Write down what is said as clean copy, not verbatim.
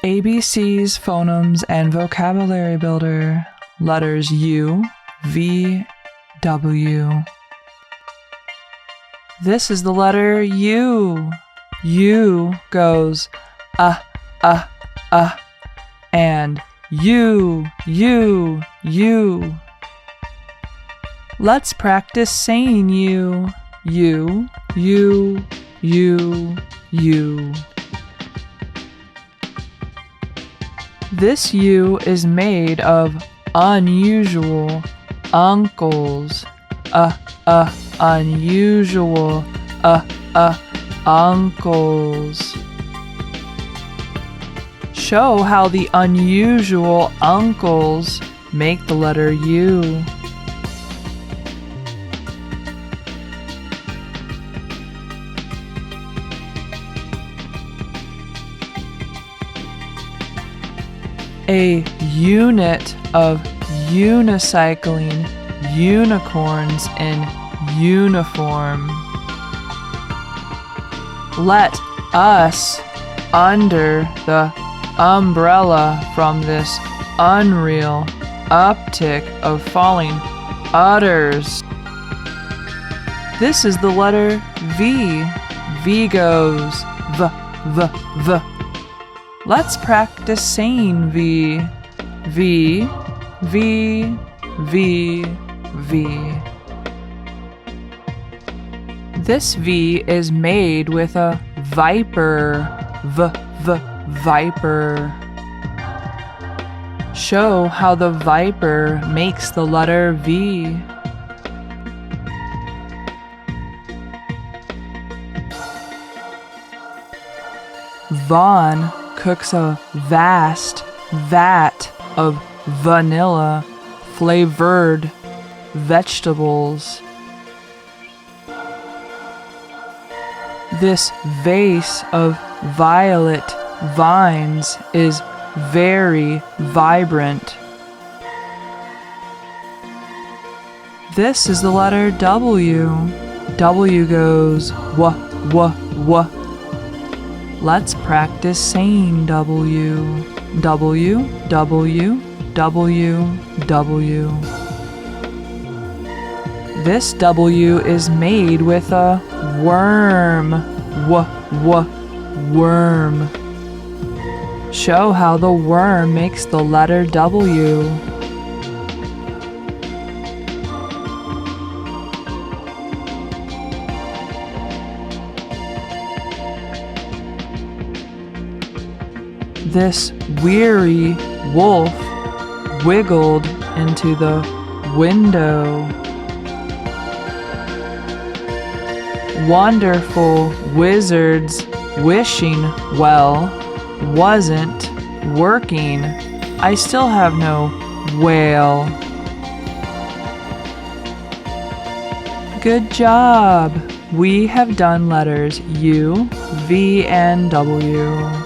ABC's Phonemes and Vocabulary Builder. Letters U, V, W. This is the letter U. U goes and U. Let's practice saying U. U. This U is made of unusual uncles. Unusual uncles. Show how the unusual uncles make the letter U. A unit of unicycling unicorns in uniform. Let us under the umbrella from this unreal uptick of falling udders. This is the letter V. V goes v. Let's practice saying V. V. This V is made with a viper. Viper. Show how the viper makes the letter V. Vaughn cooks a vast vat of vanilla flavored vegetables. This vase of violet vines is very vibrant. This is the letter W. W goes w. Let's practice saying W. W. This W is made with a worm. Worm. Show how the worm makes the letter W. This weary wolf wiggled into the window. Wonderful wizard's wishing well wasn't working. I still have no whale. Good job! We have done letters U, V, and W.